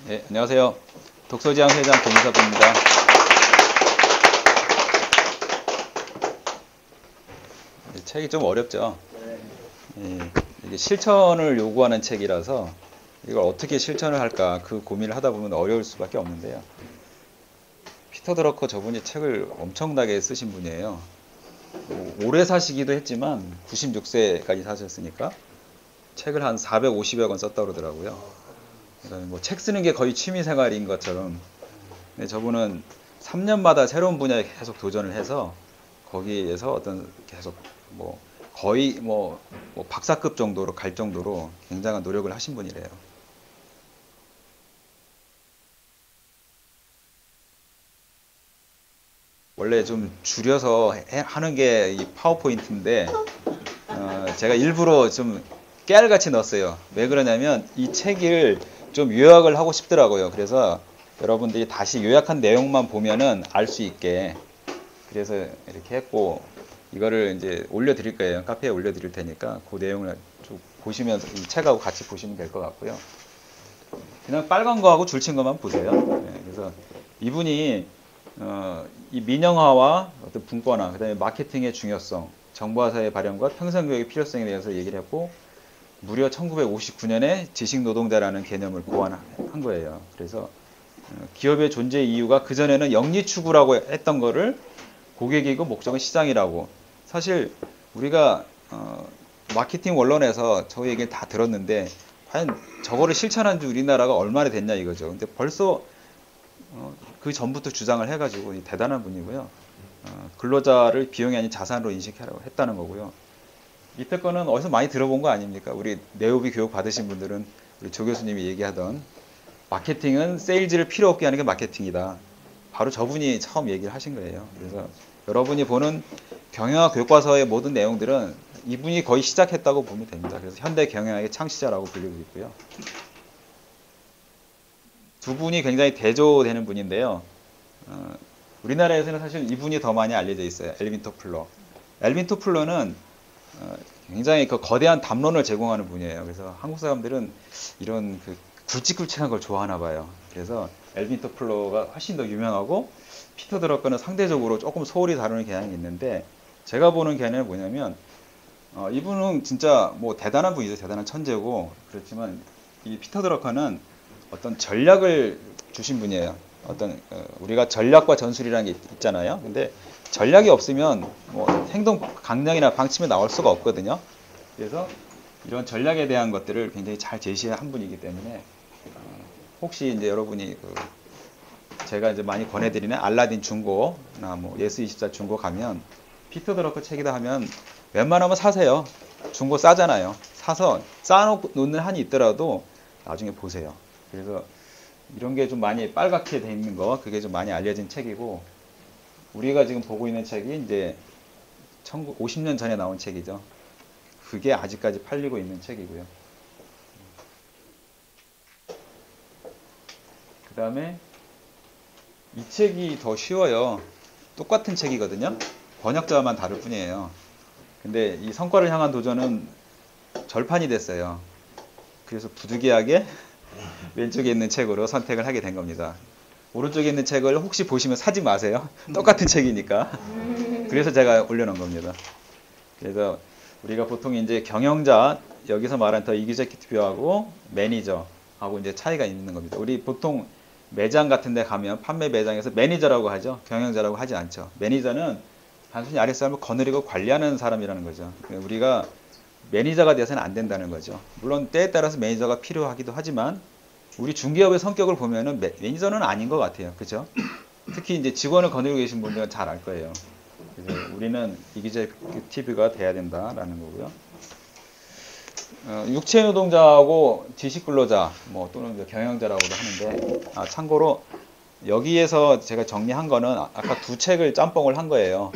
네, 안녕하세요. 독서지향 회장 공사부입니다. 책이 좀 어렵죠. 예, 이게 실천을 요구하는 책이라서 이걸 어떻게 실천을 할까 그 고민을 하다 보면 어려울 수밖에 없는데요. 피터 드러커 저분이 책을 엄청나게 쓰신 분이에요. 오래 사시기도 했지만 96세까지 사셨으니까 책을 한 450여 권 썼다고 그러더라고요. 그러니까 뭐 책 쓰는 게 거의 취미 생활인 것처럼. 근데 저분은 3년마다 새로운 분야에 계속 도전을 해서 거기에서 어떤 계속 뭐 거의 뭐 박사급 정도로 갈 정도로 굉장한 노력을 하신 분이래요. 원래 좀 줄여서 하는 게 이 파워포인트인데 제가 일부러 좀 깨알같이 넣었어요. 왜 그러냐면 이 책을 좀 요약을 하고 싶더라고요. 그래서 여러분들이 다시 요약한 내용만 보면은 알 수 있게 그래서 이렇게 했고 이거를 이제 올려드릴 거예요. 카페에 올려드릴 테니까 그 내용을 쭉 보시면서 이 책하고 같이 보시면 될 것 같고요. 그냥 빨간 거하고 줄친 것만 보세요. 네, 그래서 이분이 이 민영화와 어떤 분권화, 그다음에 마케팅의 중요성, 정보화사의 발현과 평생교육의 필요성에 대해서 얘기를 했고 무려 1959년에 지식노동자라는 개념을 고안한 거예요. 그래서 기업의 존재 이유가 그전에는 영리 추구라고 했던 거를 고객이고 목적은 시장이라고. 사실 우리가 마케팅 원론에서 저 얘기를 다 들었는데 과연 저거를 실천한 지 우리나라가 얼마나 됐냐 이거죠. 근데 벌써 그 전부터 주장을 해가지고 대단한 분이고요. 근로자를 비용이 아닌 자산으로 인식하라고 했다는 거고요. 밑에 거는 어디서 많이 들어본 거 아닙니까? 우리 네오비 교육 받으신 분들은 우리 조 교수님이 얘기하던 마케팅은 세일즈를 필요 없게 하는 게 마케팅이다. 바로 저분이 처음 얘기를 하신 거예요. 그래서 여러분이 보는 경영학 교과서의 모든 내용들은 이분이 거의 시작했다고 보면 됩니다. 그래서 현대 경영학의 창시자라고 불리고 있고요. 두 분이 굉장히 대조되는 분인데요. 우리나라에서는 사실 이분이 더 많이 알려져 있어요. 엘빈 토플러. 엘빈 토플러는 굉장히 그 거대한 담론을 제공하는 분이에요. 그래서 한국 사람들은 이런 그 굵직굵직한 걸 좋아하나 봐요. 그래서 엘빈 토플러가 훨씬 더 유명하고 피터 드러커는 상대적으로 조금 소홀히 다루는 경향이 있는데 제가 보는 견해는 뭐냐면 이분은 진짜 뭐 대단한 분이죠. 대단한 천재고 그렇지만 이 피터 드러커는 어떤 전략을 주신 분이에요. 어떤 우리가 전략과 전술이라는 게 있잖아요. 근데 전략이 없으면 뭐 행동 강령이나 방침이 나올 수가 없거든요. 그래서 이런 전략에 대한 것들을 굉장히 잘 제시한 분이기 때문에 혹시 이제 여러분이 제가 이제 많이 권해드리는 알라딘 중고나 뭐 예스24 중고 가면 피터 드러커 책이다 하면 웬만하면 사세요. 중고 싸잖아요. 사서 쌓아놓는 한이 있더라도 나중에 보세요. 그래서 이런 게 좀 많이 빨갛게 돼 있는 거 그게 좀 많이 알려진 책이고 우리가 지금 보고 있는 책이 이제 1950년 전에 나온 책이죠. 그게 아직까지 팔리고 있는 책이고요. 그 다음에 이 책이 더 쉬워요. 똑같은 책이거든요. 번역자만 다를 뿐이에요. 근데 이 성과를 향한 도전은 절판이 됐어요. 그래서 부득이하게 왼쪽에 있는 책으로 선택을 하게 된 겁니다. 오른쪽에 있는 책을 혹시 보시면 사지 마세요. 똑같은 책이니까. 그래서 제가 올려놓은 겁니다. 그래서 우리가 보통 이제 경영자, 여기서 말하는 더 이기제큐티브하고 매니저하고 이제 차이가 있는 겁니다. 우리 보통 매장 같은 데 가면 판매 매장에서 매니저라고 하죠. 경영자라고 하지 않죠. 매니저는 단순히 아랫사람을 거느리고 관리하는 사람이라는 거죠. 우리가 매니저가 돼서는 안 된다는 거죠. 물론 때에 따라서 매니저가 필요하기도 하지만 우리 중기업의 성격을 보면은 매니저는 아닌 것 같아요. 그죠? 특히 이제 직원을 거느리고 계신 분들은 잘 알 거예요. 그래서 우리는 이기제큐티브가 돼야 된다라는 거고요. 육체 노동자하고 지식 근로자, 뭐 또는 경영자라고도 하는데, 참고로 여기에서 제가 정리한 거는 아까 두 책을 짬뽕을 한 거예요.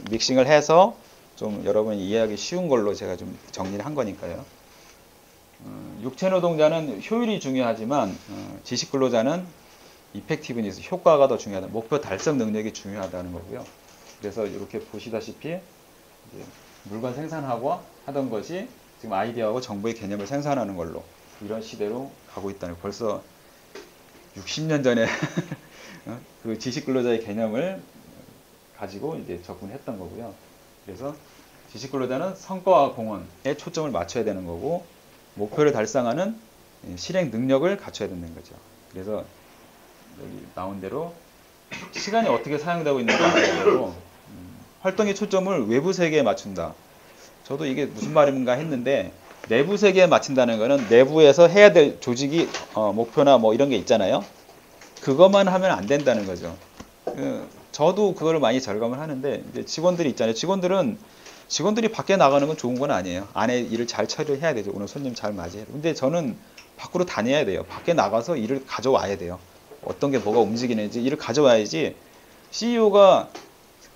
믹싱을 해서 좀 여러분이 이해하기 쉬운 걸로 제가 좀 정리를 한 거니까요. 육체 노동자는 효율이 중요하지만 지식 근로자는 이펙티브니스, 효과가 더 중요하다. 목표 달성 능력이 중요하다는 거고요. 그래서 이렇게 보시다시피 물건 생산하고 하던 것이 지금 아이디어하고 정보의 개념을 생산하는 걸로 이런 시대로 가고 있다는 벌써 60년 전에 그 지식근로자의 개념을 가지고 이제 접근했던 거고요. 그래서 지식근로자는 성과와 공헌에 초점을 맞춰야 되는 거고, 목표를 달성하는 실행 능력을 갖춰야 된다는 거죠. 그래서 여기 나온 대로 시간이 어떻게 사용되고 있는가 알아야 되고, 활동의 초점을 외부 세계에 맞춘다. 저도 이게 무슨 말인가 했는데, 내부 세계에 맞춘다는 거는 내부에서 해야 될 조직이 목표나 뭐 이런 게 있잖아요. 그것만 하면 안 된다는 거죠. 저도 그거를 많이 절감을 하는데, 이제 직원들이 있잖아요. 직원들이 밖에 나가는 건 좋은 건 아니에요. 안에 일을 잘 처리해야 되죠. 오늘 손님 잘 맞이해야 돼요. 근데 저는 밖으로 다녀야 돼요. 밖에 나가서 일을 가져와야 돼요. 어떤 게 뭐가 움직이는지 일을 가져와야지. CEO가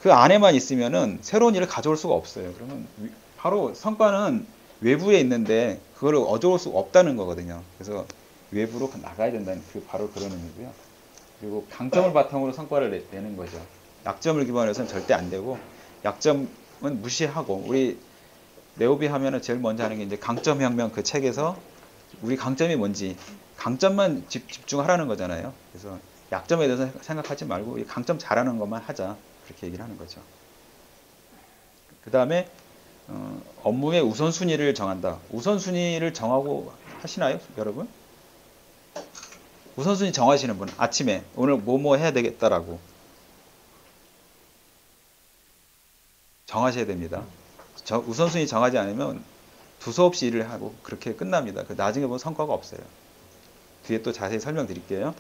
그 안에만 있으면은 새로운 일을 가져올 수가 없어요. 그러면 바로 성과는 외부에 있는데 그걸 얻어올 수 없다는 거거든요. 그래서 외부로 나가야 된다는 바로 그런 의미고요. 그리고 강점을 바탕으로 성과를 내는 거죠. 약점을 기반으로서는 절대 안 되고, 약점은 무시하고, 우리 네오비 하면은 제일 먼저 하는 게 이제 강점혁명, 그 책에서 우리 강점이 뭔지 강점만 집중하라는 거잖아요. 그래서 약점에 대해서 생각하지 말고 강점 잘하는 것만 하자, 그렇게 얘기를 하는 거죠. 그 다음에 업무의 우선순위를 정한다. 우선순위를 정하고 하시나요, 여러분? 우선순위 정하시는 분, 아침에 오늘 뭐 해야 되겠다라고 정하셔야 됩니다. 우선순위 정하지 않으면 두서없이 일을 하고 그렇게 끝납니다. 나중에 보면 성과가 없어요. 뒤에 또 자세히 설명드릴게요.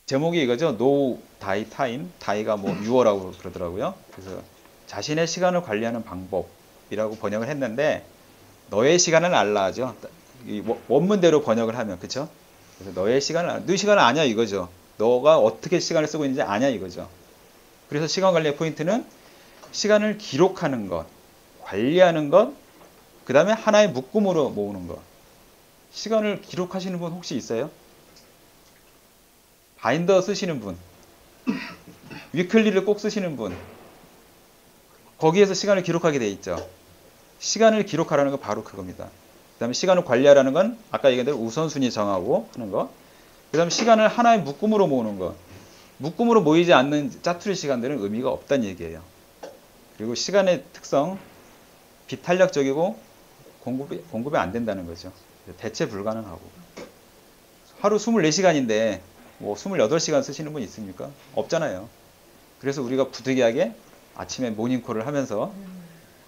제목이 이거죠. No Die Time. die가 뭐 유어라고 그러더라고요. 그래서 자신의 시간을 관리하는 방법이라고 번역을 했는데, 너의 시간을 알라 하죠. 이 원문대로 번역을 하면, 그쵸? 그래서 너의 시간을 알라. 네 시간을 아냐 이거죠. 너가 어떻게 시간을 쓰고 있는지 아냐 이거죠. 그래서 시간 관리의 포인트는 시간을 기록하는 것, 관리하는 것, 그 다음에 하나의 묶음으로 모으는 것. 시간을 기록하시는 분 혹시 있어요? 바인더 쓰시는 분, 위클리를 꼭 쓰시는 분, 거기에서 시간을 기록하게 돼 있죠. 시간을 기록하라는 건 바로 그겁니다. 그 다음에 시간을 관리하라는 건 아까 얘기한 대로 우선순위 정하고 하는 거. 그 다음에 시간을 하나의 묶음으로 모으는 거. 묶음으로 모이지 않는 짜투리 시간들은 의미가 없다는 얘기예요. 그리고 시간의 특성, 비탄력적이고 공급이 안 된다는 거죠. 대체 불가능하고. 하루 24시간인데 뭐 28시간 쓰시는 분 있습니까? 없잖아요. 그래서 우리가 부득이하게 아침에 모닝콜을 하면서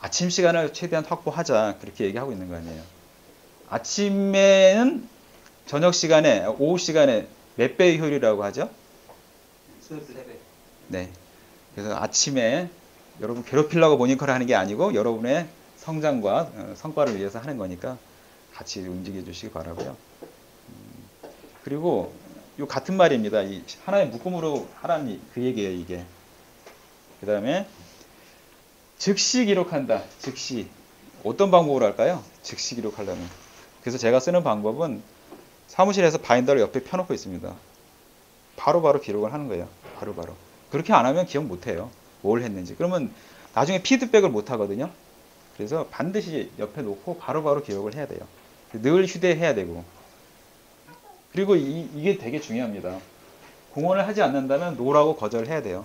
아침 시간을 최대한 확보하자, 그렇게 얘기하고 있는 거 아니에요. 아침에는 저녁 시간에, 오후 시간에 몇 배의 효율이라고 하죠? 3배. 네. 그래서 아침에 여러분 괴롭히려고 모닝콜을 하는 게 아니고 여러분의 성장과 성과를 위해서 하는 거니까 같이 움직여 주시기 바라고요. 그리고 요 같은 말입니다. 이 하나의 묶음으로 하라는 그 얘기예요, 이게. 그 다음에 즉시 기록한다. 즉시. 어떤 방법으로 할까요? 즉시 기록하려면. 그래서 제가 쓰는 방법은 사무실에서 바인더를 옆에 펴놓고 있습니다. 바로바로 기록을 하는 거예요. 바로바로. 그렇게 안 하면 기억 못 해요. 뭘 했는지. 그러면 나중에 피드백을 못 하거든요. 그래서 반드시 옆에 놓고 바로바로 기록을 해야 돼요. 늘 휴대해야 되고. 그리고 이게 되게 중요합니다. 공헌을 하지 않는다면 노라고 거절을 해야 돼요.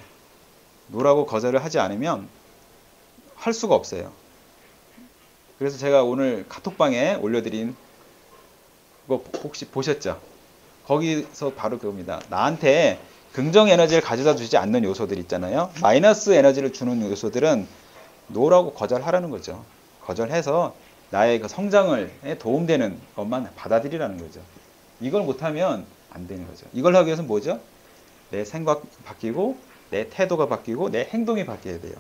노라고 거절을 하지 않으면 할 수가 없어요. 그래서 제가 오늘 카톡방에 올려드린 거 혹시 보셨죠? 거기서 바로 그겁니다. 나한테 긍정 에너지를 가져다 주지 않는 요소들 있잖아요. 마이너스 에너지를 주는 요소들은 노라고 거절하라는 거죠. 거절해서 나의 그 성장에 도움되는 것만 받아들이라는 거죠. 이걸 못하면 안 되는 거죠. 이걸 하기 위해서는 뭐죠? 내 생각 바뀌고, 내 태도가 바뀌고, 내 행동이 바뀌어야 돼요.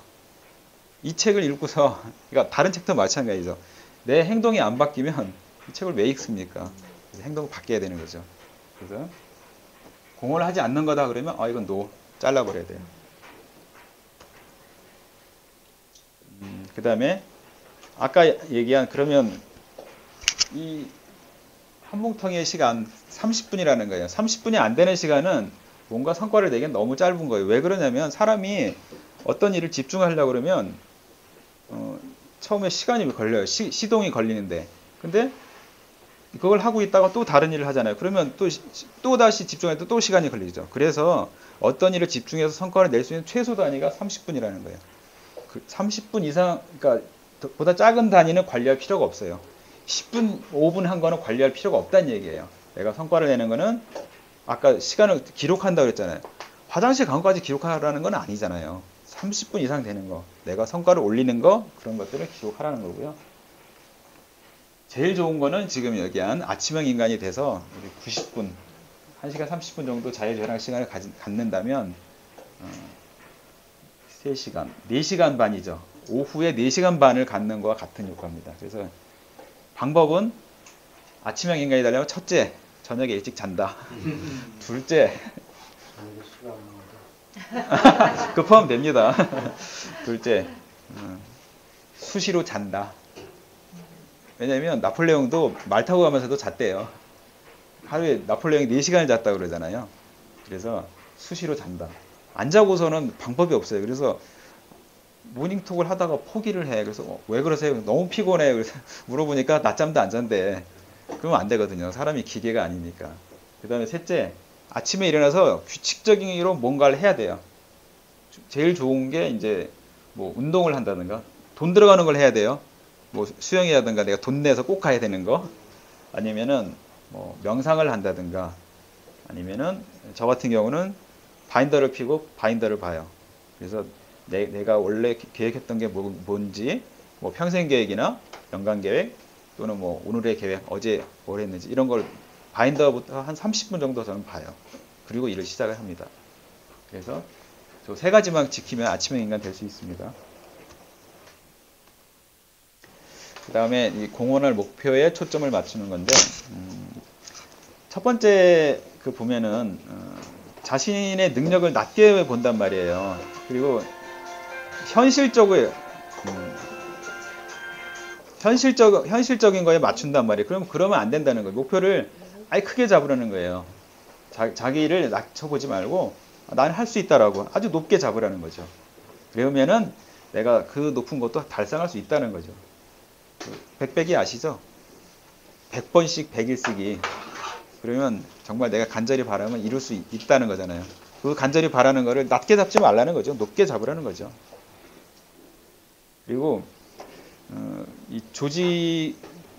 이 책을 읽고서, 그러니까 다른 책도 마찬가지죠. 내 행동이 안 바뀌면 이 책을 왜 읽습니까? 그래서 행동이 바뀌어야 되는 거죠. 그래서 공헌을 하지 않는 거다 그러면 이건 노, 잘라버려야 돼요. 그 다음에 아까 얘기한, 그러면 이 한뭉텅이의 시간 30분이라는 거예요. 30분이 안 되는 시간은 뭔가 성과를 내기엔 너무 짧은 거예요. 왜 그러냐면 사람이 어떤 일을 집중하려고 그러면 처음에 시간이 걸려요. 시동이 걸리는데. 근데 그걸 하고 있다가 또 다른 일을 하잖아요. 그러면 또 다시 집중할 때 또 시간이 걸리죠. 그래서 어떤 일을 집중해서 성과를 낼 수 있는 최소 단위가 30분이라는 거예요. 30분 이상, 그러니까 보다 작은 단위는 관리할 필요가 없어요. 10분, 5분 한 거는 관리할 필요가 없다는 얘기예요. 내가 성과를 내는 거는 아까 시간을 기록한다고 그랬잖아요. 화장실 간 것까지 기록하라는 건 아니잖아요. 30분 이상 되는 거, 내가 성과를 올리는 거, 그런 것들을 기록하라는 거고요. 제일 좋은 거는 지금 얘기한 아침형 인간이 돼서 90분, 1시간 30분 정도 자유저랑 시간을 갖는다면 3시간, 4시간 반이죠. 오후에 4시간 반을 갖는 거와 같은 효과입니다. 그래서 방법은 아침형 인간이 되려면 첫째, 저녁에 일찍 잔다. 둘째, 그 포함됩니다. 둘째, 수시로 잔다. 왜냐면 나폴레옹도 말 타고 가면서도 잤대요. 하루에 나폴레옹이 4시간을 잤다고 그러잖아요. 그래서 수시로 잔다. 안 자고서는 방법이 없어요. 그래서 모닝톡을 하다가 포기를 해. 그래서 왜 그러세요? 너무 피곤해. 그래서 물어보니까 낮잠도 안 잔대. 그러면 안 되거든요. 사람이 기계가 아니니까. 그 다음에 셋째, 아침에 일어나서 규칙적으로 뭔가를 해야 돼요. 제일 좋은 게 이제 뭐 운동을 한다든가 돈 들어가는 걸 해야 돼요. 뭐 수영이라든가 내가 돈 내서 꼭 가야 되는 거, 아니면은 뭐 명상을 한다든가, 아니면은 저 같은 경우는 바인더를 피고 바인더를 봐요. 그래서 내가 원래 계획했던 게 뭔지, 뭐 평생 계획이나 연간 계획, 또는 뭐 오늘의 계획, 어제 뭘 했는지 이런 걸 바인더부터 한 30분 정도 저는 봐요. 그리고 일을 시작을 합니다. 그래서 저 3가지만 지키면 아침형 인간 될 수 있습니다. 그 다음에 이 공헌할 목표에 초점을 맞추는 건데, 첫 번째 그 보면은 자신의 능력을 낮게 본단 말이에요. 그리고 현실적인 거에 맞춘단 말이에요. 그러면 안 된다는 거예요. 목표를 아예 크게 잡으라는 거예요. 자기를 낮춰보지 말고 나는 할 수 있다라고 아주 높게 잡으라는 거죠. 그러면은 내가 그 높은 것도 달성할 수 있다는 거죠. 백배기 아시죠? 100번씩 100일 쓰기. 그러면 정말 내가 간절히 바라면 이룰 수 있다는 거잖아요. 그 간절히 바라는 거를 낮게 잡지 말라는 거죠. 높게 잡으라는 거죠. 그리고 이 조직이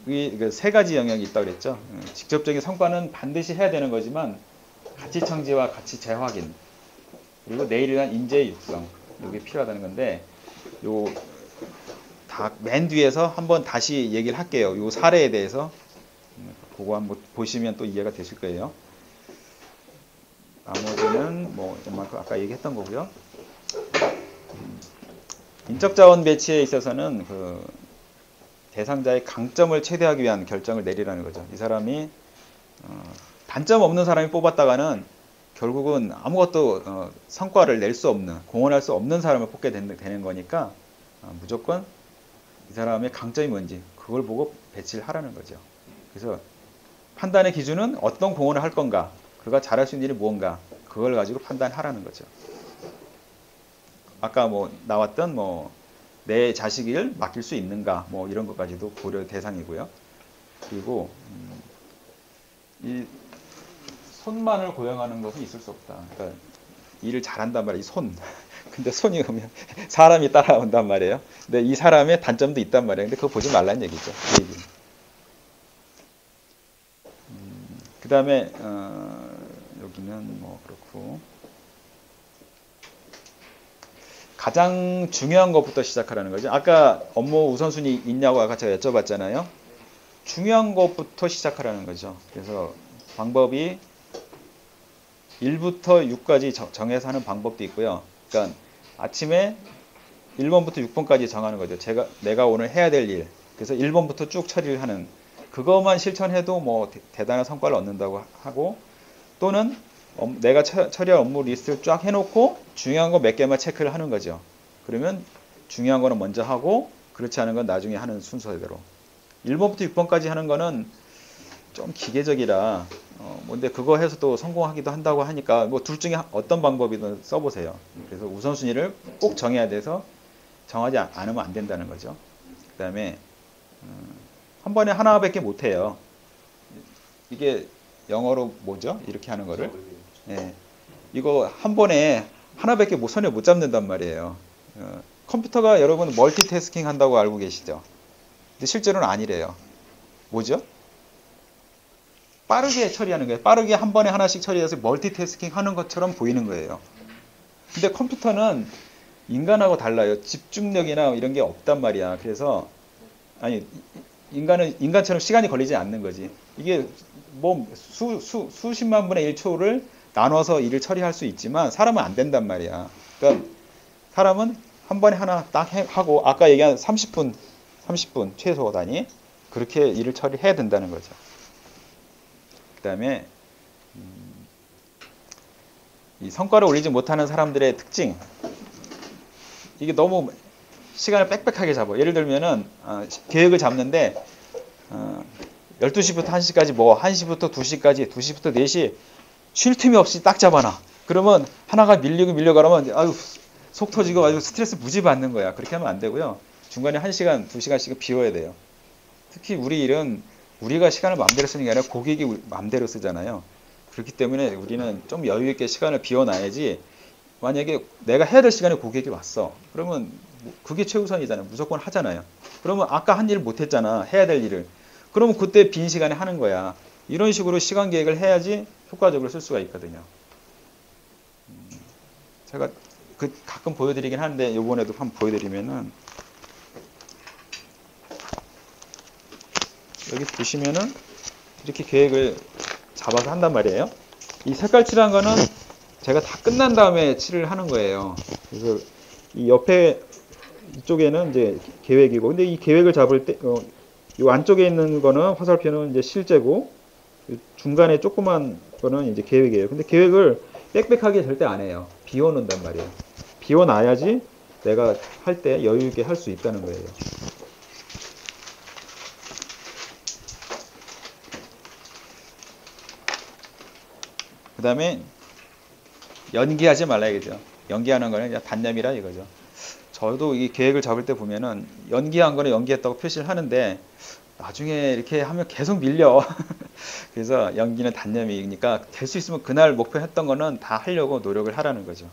3가지 영역이 있다고 그랬죠. 직접적인 성과는 반드시 해야 되는 거지만 가치 청지와 가치 재확인, 그리고 내일에 대한 인재 육성, 이게 필요하다는 건데, 요 다 맨 뒤에서 한번 다시 얘기를 할게요. 요 사례에 대해서. 그거 한번 보시면 또 이해가 되실 거예요. 나머지는 뭐 아까 얘기했던 거고요. 인적 자원 배치에 있어서는 그 대상자의 강점을 최대하기 위한 결정을 내리라는 거죠. 이 사람이 단점 없는 사람이 뽑았다가는 결국은 아무것도 성과를 낼 수 없는, 공헌할 수 없는 사람을 뽑게 되는 거니까 무조건 이 사람의 강점이 뭔지 그걸 보고 배치를 하라는 거죠. 그래서 판단의 기준은 어떤 공헌을 할 건가, 그가 잘할 수 있는 일이 무언가, 그걸 가지고 판단하라는 거죠. 아까 뭐 나왔던 뭐 내 자식을 맡길 수 있는가, 뭐 이런 것까지도 고려 대상이고요. 그리고 이 손만을 고용하는 것은 있을 수 없다. 그러니까 일을 잘한단 말이에요. 이 손. 근데 손이 오면 사람이 따라온단 말이에요. 근데 이 사람의 단점도 있단 말이에요. 근데 그거 보지 말라는 얘기죠. 그 얘기는. 그 다음에 여기는 뭐 그렇고, 가장 중요한 것부터 시작하라는 거죠. 아까 업무 우선순위 있냐고 아까 제가 여쭤봤잖아요. 중요한 것부터 시작하라는 거죠. 그래서 방법이 1부터 6까지 정해서 하는 방법도 있고요. 그러니까 아침에 1번부터 6번까지 정하는 거죠. 내가 오늘 해야 될 일. 그래서 1번부터 쭉 처리를 하는, 그것만 실천해도 뭐 대단한 성과를 얻는다고 하고, 또는 내가 처리할 업무 리스트를 쫙 해놓고 중요한 거 몇 개만 체크를 하는 거죠. 그러면 중요한 거는 먼저 하고, 그렇지 않은 건 나중에 하는 순서대로. 1번부터 6번까지 하는 거는 좀 기계적이라 근데 그거 해서 또 성공하기도 한다고 하니까 뭐 둘 중에 어떤 방법이든 써보세요. 그래서 우선순위를 꼭 정해야 돼서 정하지 않으면 안 된다는 거죠. 그 다음에 한 번에 하나밖에 못해요. 이게 영어로 뭐죠? 이렇게 하는 거를. 예. 이거 한 번에 하나밖에 손에 못 잡는단 말이에요. 컴퓨터가 여러분 멀티태스킹 한다고 알고 계시죠? 근데 실제로는 아니래요. 뭐죠? 빠르게 처리하는 거예요. 빠르게 한 번에 하나씩 처리해서 멀티태스킹 하는 것처럼 보이는 거예요. 근데 컴퓨터는 인간하고 달라요. 집중력이나 이런 게 없단 말이야. 그래서 아니 인간은 인간처럼 시간이 걸리지 않는 거지. 이게 뭐 수십만 분의 1초를 나눠서 일을 처리할 수 있지만 사람은 안 된단 말이야. 그러니까 사람은 한 번에 하나 딱 하고 아까 얘기한 30분 최소 단위 그렇게 일을 처리해야 된다는 거죠. 그 다음에 이 성과를 올리지 못하는 사람들의 특징 이게 너무 시간을 빽빽하게 잡아. 예를 들면은 계획을 잡는데 12시부터 1시까지 뭐 1시부터 2시까지 2시부터 4시 쉴 틈이 없이 딱 잡아놔. 그러면 하나가 밀리고 그러면 아유 속 터지고 아주 스트레스 무지 받는 거야. 그렇게 하면 안 되고요. 중간에 1시간, 2시간씩 비워야 돼요. 특히 우리 일은 우리가 시간을 마음대로 쓰는 게 아니라 고객이 마음대로 쓰잖아요. 그렇기 때문에 우리는 좀 여유 있게 시간을 비워놔야지 만약에 내가 해야 될 시간에 고객이 왔어. 그러면 그게 최우선이잖아요. 무조건 하잖아요. 그러면 아까 한 일 못했잖아. 해야 될 일을. 그러면 그때 빈 시간에 하는 거야. 이런 식으로 시간 계획을 해야지 효과적으로 쓸 수가 있거든요. 제가 가끔 보여드리긴 하는데 이번에도 한번 보여드리면은 여기 보시면은 이렇게 계획을 잡아서 한단 말이에요. 이 색깔 칠한 거는 제가 다 끝난 다음에 칠을 하는 거예요. 그래서 이 옆에 이쪽에는 이제 계획이고, 근데 이 계획을 잡을 때, 이 안쪽에 있는 거는 화살표는 이제 실제고, 중간에 조그만 거는 이제 계획이에요. 근데 계획을 빽빽하게 절대 안 해요. 비워놓는단 말이에요. 비워놔야지 내가 할 때 여유 있게 할 수 있다는 거예요. 그 다음에 연기하지 말라 이거죠. 연기하는 거는 그냥 단념이라 이거죠. 저도 이 계획을 잡을 때 보면은 연기한 거는 연기했다고 표시를 하는데 나중에 이렇게 하면 계속 밀려. 그래서 연기는 단념이니까 될 수 있으면 그날 목표했던 거는 다 하려고 노력을 하라는 거죠.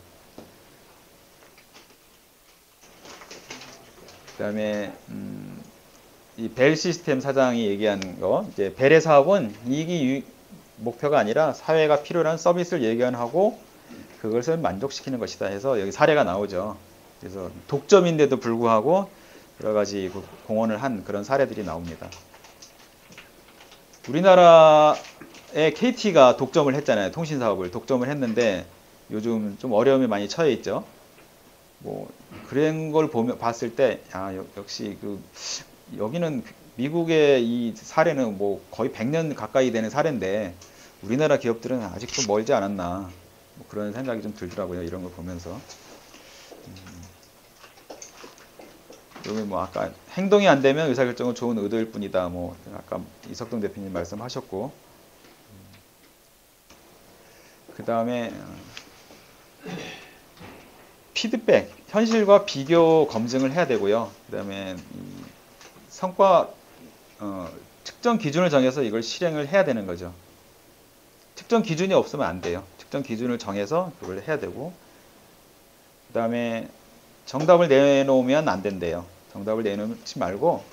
그 다음에 이 벨 시스템 사장이 얘기한 거, 이제 벨의 사업은 이익이 목표가 아니라 사회가 필요한 서비스를 예견하고 그것을 만족시키는 것이다 해서 여기 사례가 나오죠. 그래서 독점인데도 불구하고 여러 가지 공헌을 한 그런 사례들이 나옵니다. 우리나라의 KT가 독점을 했잖아요. 통신사업을 독점을 했는데 요즘 좀 어려움에 많이 처해 있죠. 뭐 그런 걸 봤을 때 역시 여기는 미국의 이 사례는 뭐 거의 100년 가까이 되는 사례인데 우리나라 기업들은 아직도 멀지 않았나 뭐 그런 생각이 좀 들더라고요. 이런 걸 보면서. 여기 뭐 아까 행동이 안 되면 의사결정은 좋은 의도일 뿐이다. 뭐 아까 이석동 대표님 말씀하셨고, 그 다음에 피드백, 현실과 비교 검증을 해야 되고요. 그 다음에 성과 측정 기준을 정해서 이걸 실행을 해야 되는 거죠. 측정 기준이 없으면 안 돼요. 측정 기준을 정해서 그걸 해야 되고, 그 다음에 정답을 내놓으면 안 된대요. 정답을 내놓지 말고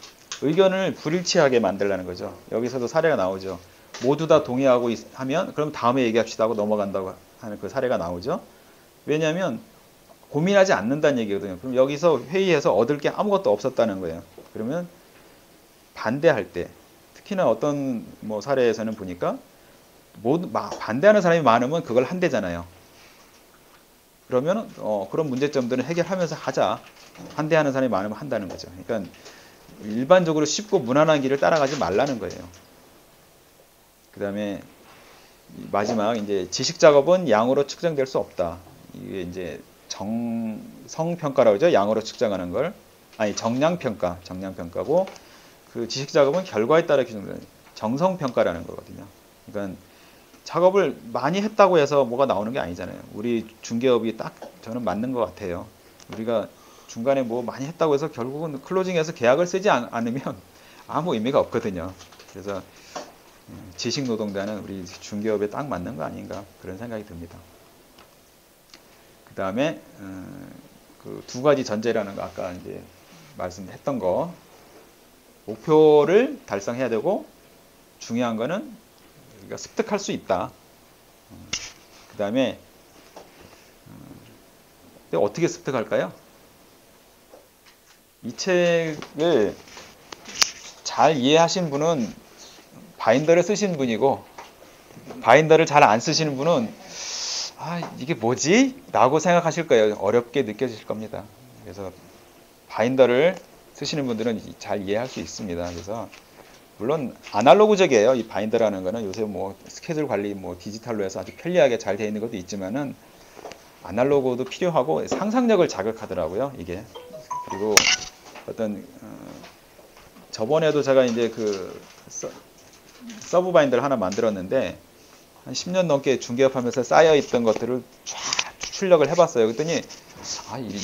의견을 불일치하게 만들라는 거죠. 여기서도 사례가 나오죠. 모두 다 동의하고 하면 그럼 다음에 얘기합시다 하고 넘어간다고 하는 그 사례가 나오죠. 왜냐하면 고민하지 않는다는 얘기거든요. 그럼 여기서 회의에서 얻을 게 아무것도 없었다는 거예요. 그러면 반대할 때, 특히나 어떤 뭐 사례에서는 보니까 반대하는 사람이 많으면 그걸 한대잖아요. 그러면 그런 문제점들은 해결하면서 하자. 반대하는 사람이 많으면 한다는 거죠. 그러니까 일반적으로 쉽고 무난한 길을 따라가지 말라는 거예요. 그 다음에 마지막 이제 지식 작업은 양으로 측정될 수 없다. 이게 이제 정성평가라고 하죠. 양으로 측정하는 걸. 아니 정량평가고 그 지식 작업은 결과에 따라 규정되는 정성평가라는 거거든요. 그러니까 작업을 많이 했다고 해서 뭐가 나오는 게 아니잖아요. 우리 중개업이 딱 저는 맞는 것 같아요. 우리가 중간에 뭐 많이 했다고 해서 결국은 클로징해서 계약을 쓰지 않으면 아무 의미가 없거든요. 그래서 지식 노동자는 우리 중기업에 딱 맞는 거 아닌가 그런 생각이 듭니다. 그 다음에 그 두 가지 전제라는 거 아까 이제 말씀했던 거 목표를 달성해야 되고 중요한 거는 우리가 습득할 수 있다. 그 다음에 어떻게 습득할까요? 이 책을 잘 이해하신 분은 바인더를 쓰신 분이고 바인더를 잘 안 쓰시는 분은 이게 뭐지? 라고 생각하실 거예요. 어렵게 느껴질 겁니다. 그래서 바인더를 쓰시는 분들은 잘 이해할 수 있습니다. 그래서 물론 아날로그적이에요. 이 바인더라는 거는 요새 뭐 스케줄 관리 뭐 디지털로 해서 아주 편리하게 잘 되어 있는 것도 있지만은 아날로그도 필요하고 상상력을 자극하더라고요. 이게. 그리고 어떤 저번에도 제가 이제 그 서브 바인더를 하나 만들었는데 한 10년 넘게 중개업하면서 쌓여 있던 것들을 쫙 출력을 해봤어요. 그랬더니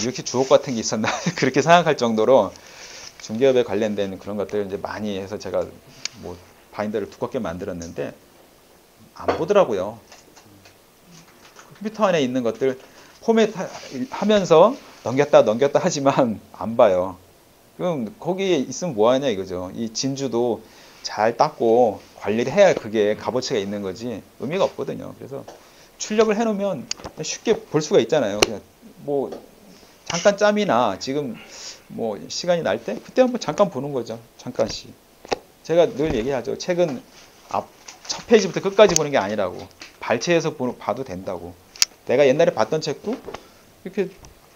이렇게 주옥 같은 게 있었나 그렇게 생각할 정도로 중개업에 관련된 그런 것들을 이제 많이 해서 제가 뭐 바인더를 두껍게 만들었는데 안 보더라고요. 컴퓨터 안에 있는 것들 포맷 하면서 넘겼다 하지만 안 봐요. 그럼 거기에 있으면 뭐하냐 이거죠. 이 진주도 잘 닦고 관리를 해야 그게 값어치가 있는 거지 의미가 없거든요. 그래서 출력을 해놓으면 쉽게 볼 수가 있잖아요. 그냥 뭐 잠깐 짬이나 지금 뭐 시간이 날 때 그때 한번 잠깐 보는 거죠. 잠깐씩. 제가 늘 얘기하죠. 책은 첫 페이지부터 끝까지 보는 게 아니라고. 발췌해서 봐도 된다고. 내가 옛날에 봤던 책도 이렇게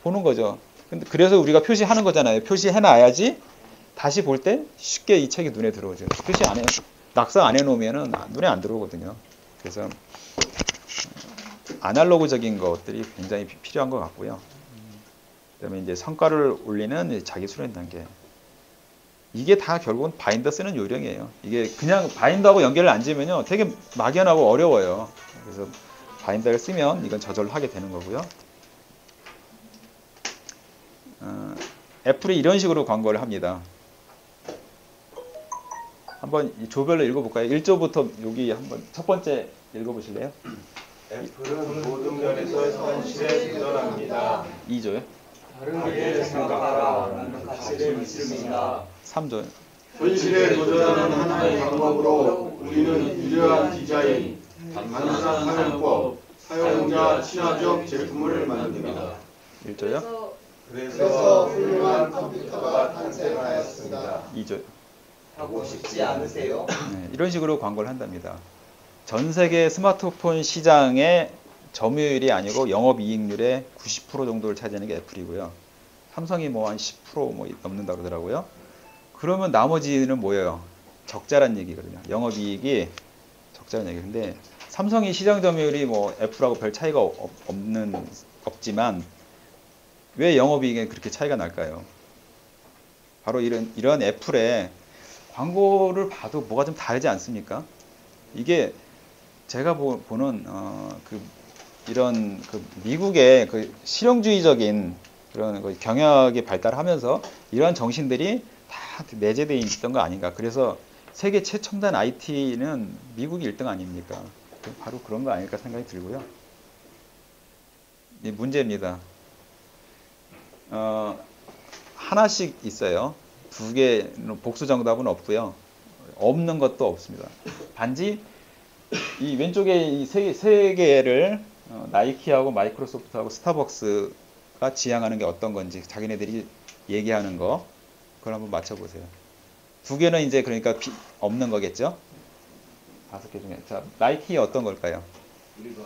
보는 거죠. 근데 그래서 우리가 표시하는 거잖아요. 표시해놔야지 다시 볼 때 쉽게 이 책이 눈에 들어오죠. 표시 안 해, 낙서 안 해놓으면은 눈에 안 들어오거든요. 그래서 아날로그적인 것들이 굉장히 필요한 것 같고요. 그다음에 이제 성과를 올리는 자기 수련 단계. 이게 다 결국은 바인더 쓰는 요령이에요. 이게 그냥 바인더하고 연결을 안 지으면요, 되게 막연하고 어려워요. 그래서 바인더를 쓰면 이건 저절로 하게 되는 거고요. 애플이 이런 식으로 광고를 합니다. 한번 조별로 읽어볼까요? 1조부터 여기 한번 첫 번째 읽어보실래요? 애플은 모든 면에서 현실에 도전합니다. 2조요? 다르게 생각하라. 라는 가치를 믿습니다. 3조요? 현실에 도전하는 하나의 방법으로 우리는 유려한 디자인, 단순한 사용법, 사용자 친화적 제품을 만듭니다. 1조요? 그래서 훌륭한 컴퓨터가 탄생하였습니다. 2조. 하고 싶지 않으세요? 네, 이런 식으로 광고를 한답니다. 전 세계 스마트폰 시장의 점유율이 아니고 영업이익률의 90% 정도를 차지하는 게 애플이고요. 삼성이 뭐 한 10% 뭐 넘는다 그러더라고요. 그러면 나머지는 뭐예요? 적자란 얘기거든요. 영업이익이 적자란 얘기인데 삼성이 시장 점유율이 뭐 애플하고 별 차이가 없지만 왜 영업이익에 그렇게 차이가 날까요? 바로 이런 애플의 광고를 봐도 뭐가 좀 다르지 않습니까? 이게 제가 보는 이런 미국의 그 실용주의적인 그런 그 경영이 발달하면서 이러한 정신들이 다 내재되어 있던 거 아닌가. 그래서 세계 최첨단 IT는 미국이 1등 아닙니까? 바로 그런 거 아닐까 생각이 들고요. 이 문제입니다. 하나씩 있어요. 2개 복수 정답은 없고요. 없는 것도 없습니다. 단지 이 왼쪽에 이 세 개를 나이키하고 마이크로소프트하고 스타벅스가 지향하는 게 어떤 건지 자기네들이 얘기하는 거 그걸 한번 맞춰보세요. 2개는 이제 그러니까 없는 거겠죠? 5개 중에 자 나이키 어떤 걸까요? 1번.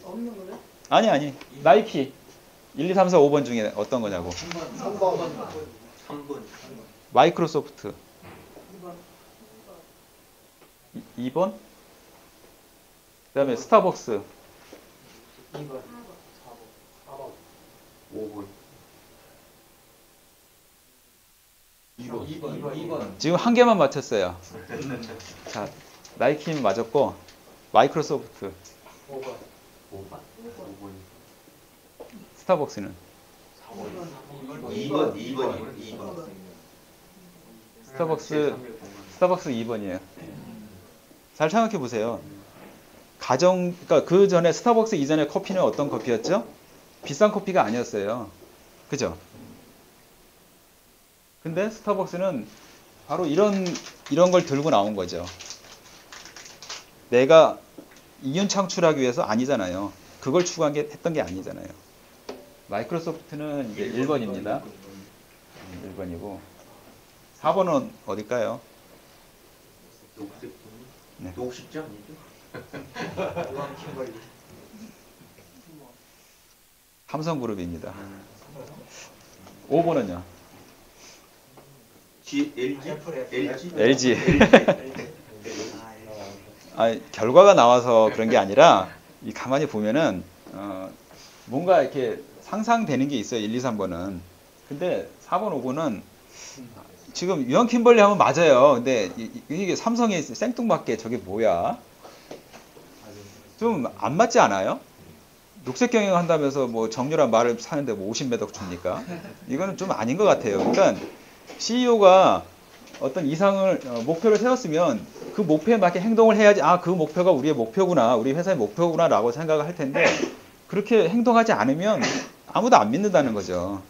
없는 거요? 아니 나이키 1, 2, 3, 4, 5번 중에 어떤 거냐고. 3번. 마이크로소프트 2번? 그 다음에 스타벅스 2번. 4번. 5번. 2번. 지금 한 개만 맞췄어요. 자, 나이키는 맞았고 마이크로소프트 5번. 스타벅스는 2번. 스타벅스 2번이에요. 잘 생각해 보세요. 그러니까 그 전에 스타벅스 이전의 커피는 어떤 커피였죠? 비싼 커피가 아니었어요. 그죠? 근데 스타벅스는 바로 이런 걸 들고 나온 거죠. 내가 이윤 창출하기 위해서 아니잖아요. 그걸 했던 게 아니잖아요. 마이크로소프트는 이제 1번입니다. 1번이고 4번은 어딜까요? 네. 녹십자 아니죠? 요한 킴벌리. 삼성그룹입니다. 5번은요? LG? 결과가 나와서 그런 게 아니라 가만히 보면은 뭔가 이렇게 상상되는 게 있어요. 1, 2, 3번은. 근데 4번, 5번은 지금 유한 킴벌리 하면 맞아요. 근데 이게 삼성이 생뚱맞게 저게 뭐야? 좀 안 맞지 않아요? 녹색 경영 한다면서 뭐 정유라 말을 사는데 뭐 50매덕 줍니까? 이거는 좀 아닌 것 같아요. 그러니까 CEO가 어떤 이상을 목표를 세웠으면 그 목표에 맞게 행동을 해야지 그 목표가 우리의 목표구나, 우리 회사의 목표구나 라고 생각을 할 텐데 그렇게 행동하지 않으면 아무도 안 믿는다는 거죠.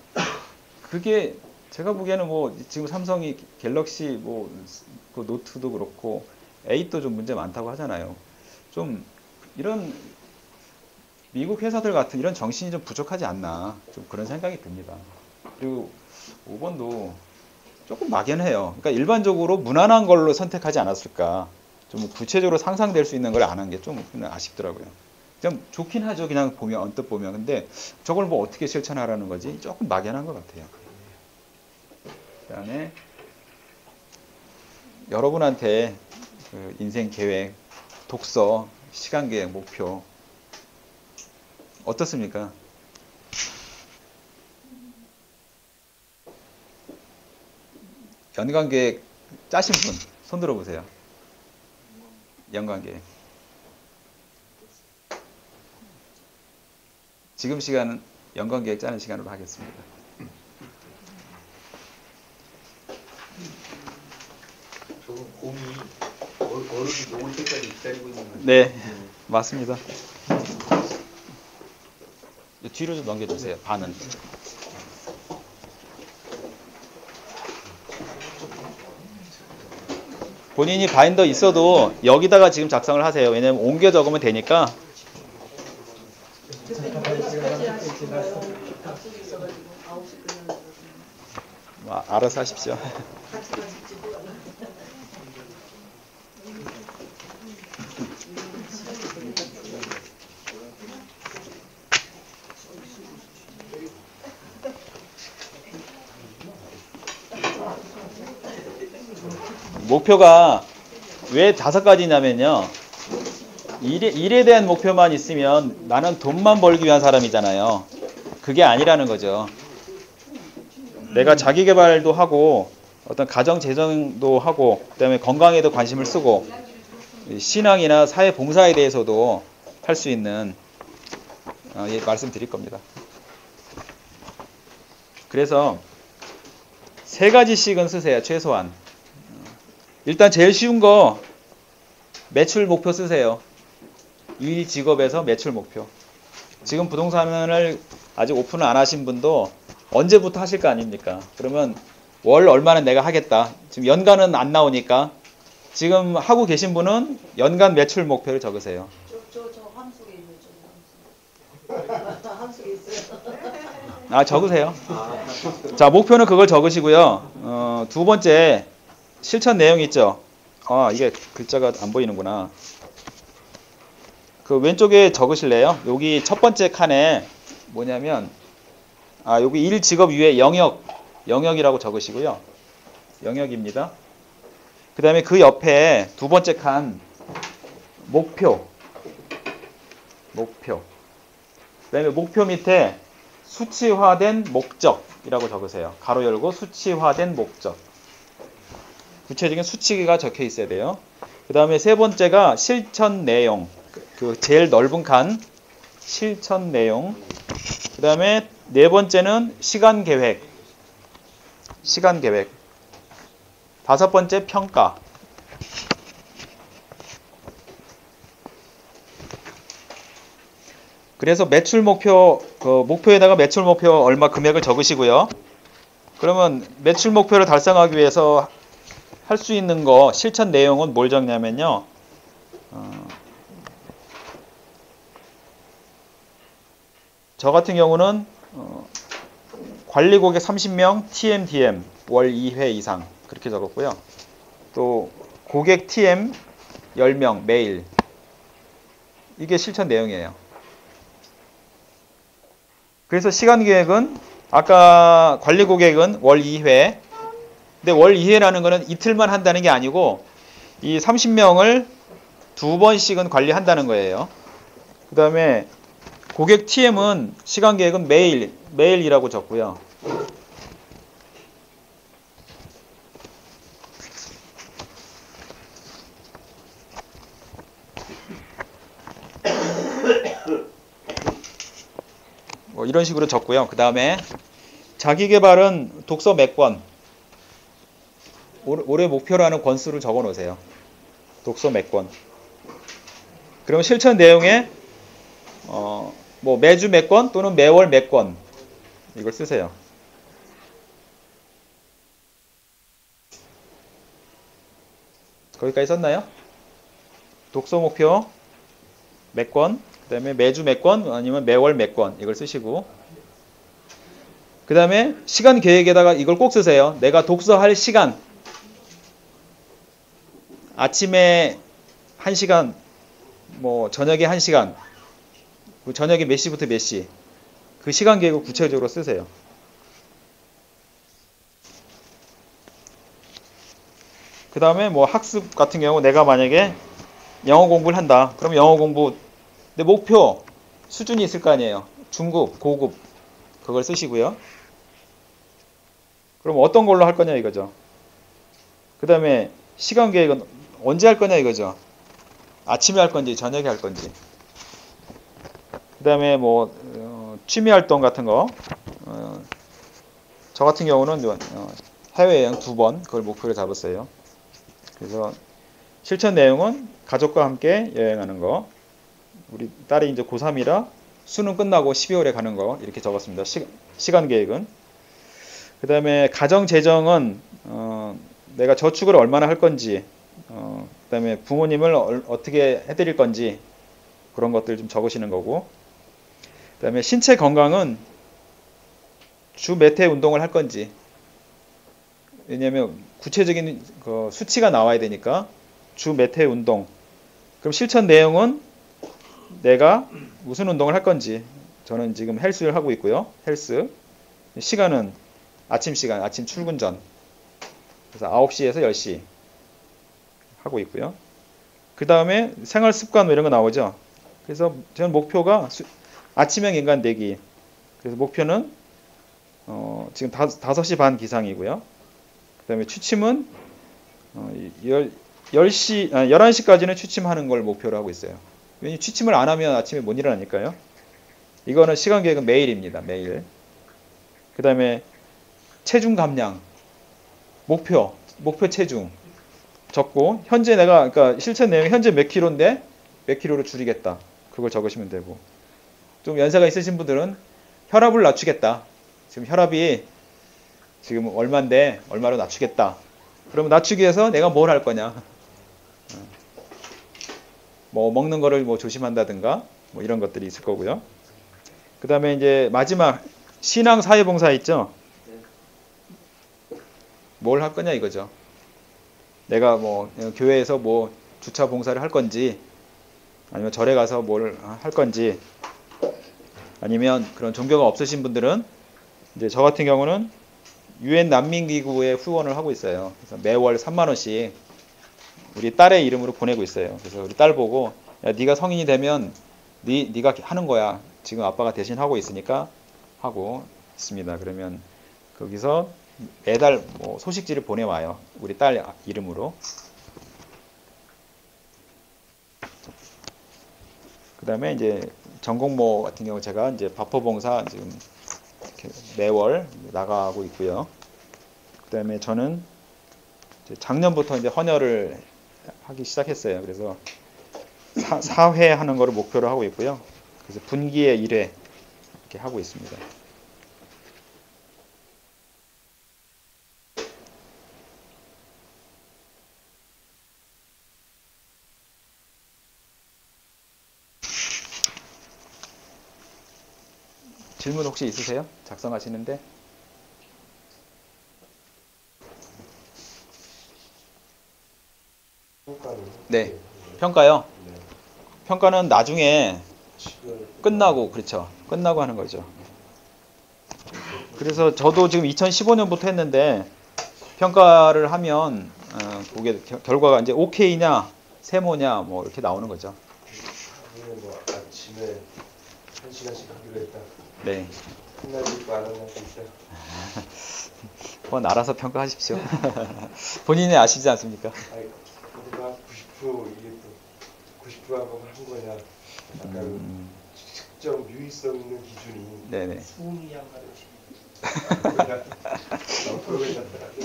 그게 제가 보기에는 뭐 지금 삼성이 갤럭시 그 노트도 그렇고 8도 좀 문제 많다고 하잖아요. 좀 이런 미국 회사들 같은 이런 정신이 좀 부족하지 않나 좀 그런 생각이 듭니다. 그리고 5번도 조금 막연해요. 그러니까 일반적으로 무난한 걸로 선택하지 않았을까. 좀 구체적으로 상상될 수 있는 걸 안 한 게 좀 아쉽더라고요. 좀 좋긴 하죠. 그냥 보면 언뜻 보면. 근데 저걸 뭐 어떻게 실천하라는 거지? 조금 막연한 것 같아요. 그다음에 여러분한테 그 인생 계획, 독서, 시간 계획, 목표 어떻습니까? 연간 계획 짜신 분 손 들어보세요. 연간 계획. 지금 시간은 연간 계획 짜는 시간으로 하겠습니다. 저건 곰이 어른이 녹을 때까지 기다리고 있는 거죠. 네, 맞습니다. 뒤로 좀 넘겨주세요. 반은. 본인이 바인더 있어도 여기다가 지금 작성을 하세요. 왜냐면 옮겨 적으면 되니까. 알아서 하십시오. 목표가 왜 5가지냐면요. 일에 대한 목표만 있으면 나는 돈만 벌기 위한 사람이잖아요. 그게 아니라는 거죠. 내가 자기 개발도 하고 어떤 가정 재정도 하고 그다음에 건강에도 관심을 쓰고 신앙이나 사회 봉사에 대해서도 할 수 있는 말씀드릴 겁니다. 그래서 3가지씩은 쓰세요. 최소한. 일단 제일 쉬운 거 매출 목표 쓰세요. 일 직업에서 매출 목표. 지금 부동산을 아직 오픈을 안 하신 분도 언제부터 하실 거 아닙니까? 그러면 월 얼마는 내가 하겠다. 지금 연간은 안 나오니까 지금 하고 계신 분은 연간 매출 목표를 적으세요. 저 함수에 있는 저 함수에 있어요. 적으세요. 자, 목표는 그걸 적으시고요. 2번째 실천 내용 있죠? 이게 글자가 안 보이는구나. 그 왼쪽에 적으실래요? 여기 첫 번째 칸에 뭐냐면 여기 일 직업 위에 영역이라고 적으시고요. 영역입니다. 그 다음에 그 옆에 2번째 칸 목표. 그 다음에 목표 밑에 수치화된 목적이라고 적으세요. 가로 열고 수치화된 목적. 구체적인 수치가 적혀 있어야 돼요. 그 다음에 3번째가 실천 내용. 그 제일 넓은 칸 실천 내용. 그 다음에 4번째는 시간 계획. 5번째 평가. 그래서 매출 목표, 목표에다가 매출 목표 얼마 금액을 적으시고요. 그러면 매출 목표를 달성하기 위해서 할 수 있는 거, 실천 내용은 뭘 적냐면요. 저 같은 경우는 관리 고객 30명, TMDM 월 2회 이상 그렇게 적었고요. 또 고객 TM 10명 매일. 이게 실천 내용이에요. 그래서 시간 계획은 아까 관리 고객은 월 2회. 근데 월 2회라는 거는 이틀만 한다는 게 아니고 이 30명을 2번씩은 관리한다는 거예요. 그 다음에 고객 TM은 시간 계획은 매일이라고 적고요. 뭐 이런 식으로 적고요. 그 다음에 자기계발은 독서 몇 권, 올해 목표로 하는 권수를 적어 놓으세요. 독서 몇 권. 그럼 실천 내용에 뭐 매주 몇 권 또는 매월 몇 권 이걸 쓰세요. 거기까지 썼나요? 독서 목표 몇 권, 그 다음에 매주 몇 권 아니면 매월 몇 권 이걸 쓰시고, 그 다음에 시간 계획에다가 이걸 꼭 쓰세요. 내가 독서할 시간, 아침에 1시간, 뭐 저녁에 1시간, 저녁에 몇 시부터 몇 시, 그 시간 계획을 구체적으로 쓰세요. 그 다음에 뭐 학습 같은 경우 내가 만약에 영어 공부를 한다. 그럼 영어 공부, 내 목표 수준이 있을 거 아니에요. 중급, 고급, 그걸 쓰시고요. 그럼 어떤 걸로 할 거냐 이거죠. 그 다음에 시간 계획은 언제 할 거냐 이거죠. 아침에 할 건지 저녁에 할 건지. 그 다음에 뭐 취미 활동 같은 거, 저 같은 경우는 해외여행 2번 그걸 목표로 잡았어요. 그래서 실천 내용은 가족과 함께 여행하는 거, 우리 딸이 이제 고3이라 수능 끝나고 12월에 가는 거 이렇게 적었습니다. 시간 계획은. 그 다음에 가정 재정은 내가 저축을 얼마나 할 건지, 그 다음에 부모님을 어떻게 해드릴 건지 그런 것들 좀 적으시는 거고, 그 다음에 신체 건강은 주 몇 회 운동을 할 건지, 왜냐하면 구체적인 수치가 나와야 되니까 주 몇 회 운동. 그럼 실천 내용은 내가 무슨 운동을 할 건지, 저는 지금 헬스를 하고 있고요. 헬스. 시간은 아침 시간, 아침 출근 전. 그래서 9시에서 10시 하고 있고요. 그 다음에 생활 습관 뭐 이런 거 나오죠. 그래서 저는 목표가 아침형 인간 되기. 그래서 목표는 지금 5시 반 기상이고요. 그 다음에 취침은 11시까지는 취침하는 걸 목표로 하고 있어요. 왜냐면 취침을 안 하면 아침에 못 일어나니까요. 이거는 시간 계획은 매일입니다. 매일. 그 다음에 체중 감량. 목표 체중 적고, 현재 내가, 그러니까 실천 내용이 현재 몇 킬로인데 몇 킬로로 줄이겠다. 그걸 적으시면 되고, 좀 연세가 있으신 분들은 혈압을 낮추겠다. 지금 혈압이 지금 얼마인데 얼마로 낮추겠다. 그러면 낮추기 위해서 내가 뭘 할 거냐. 뭐 먹는 거를 뭐 조심한다든가 뭐 이런 것들이 있을 거고요. 그 다음에 이제 마지막 신앙 사회봉사 있죠. 뭘 할 거냐 이거죠. 내가 뭐 교회에서 뭐 주차 봉사를 할 건지, 아니면 절에 가서 뭘 할 건지, 아니면 그런 종교가 없으신 분들은 이제 저 같은 경우는 UN 난민기구에 후원을 하고 있어요. 그래서 매월 3만 원씩 우리 딸의 이름으로 보내고 있어요. 그래서 우리 딸 보고, 야, 네가 성인이 되면 네가 하는 거야. 지금 아빠가 대신 하고 있으니까 하고 있습니다. 그러면 거기서 매달 뭐 소식지를 보내와요. 우리 딸 이름으로. 그 다음에 이제 전공모 같은 경우 제가 이제 바퍼봉사 지금 매월 나가고 있고요. 그 다음에 저는 작년부터 이제 헌혈을 하기 시작했어요. 그래서 4회 하는 거를 목표로 하고 있고요. 그래서 분기에 1회 이렇게 하고 있습니다. 질문 혹시 있으세요? 작성하시는데? 네. 평가요? 평가는 나중에 끝나고, 그렇죠. 끝나고 하는 거죠. 그래서 저도 지금 2015년부터 했는데, 평가를 하면, 그게 결과가 이제 OK냐, 세모냐, 뭐 이렇게 나오는 거죠. 뭐 아침에 1시간씩 하기로 했다. 네. 한 날도 있고 안 한 날도 있다. 그건 알아서 평가하십시오. 본인이 아시지 않습니까? 아니, 우리가 90% 이게 또 90% 한 거만 한 거냐. 약간 특정 유의성 있는 기준이 네네. 수은이 양가를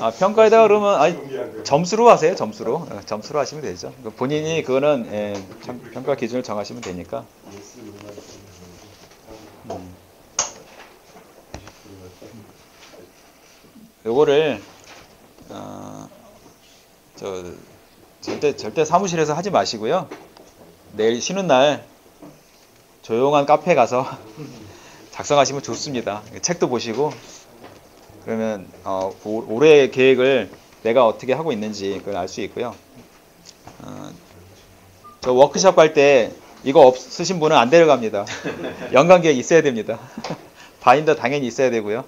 아, 평가에다가 그러면 점수로 하세요. 점수로. 점수로 하시면 되죠. 본인이 그거는 평가 기준을 정하시면 되니까. 요거를 절대 사무실에서 하지 마시고요. 내일 쉬는 날 조용한 카페 가서 작성하시면 좋습니다. 책도 보시고 그러면 올해 계획을 내가 어떻게 하고 있는지 그걸 알 수 있고요. 저 워크숍 갈 때 이거 없으신 분은 안 데려갑니다. 연간 계획 있어야 됩니다. 바인더 당연히 있어야 되고요.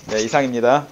네, 이상입니다.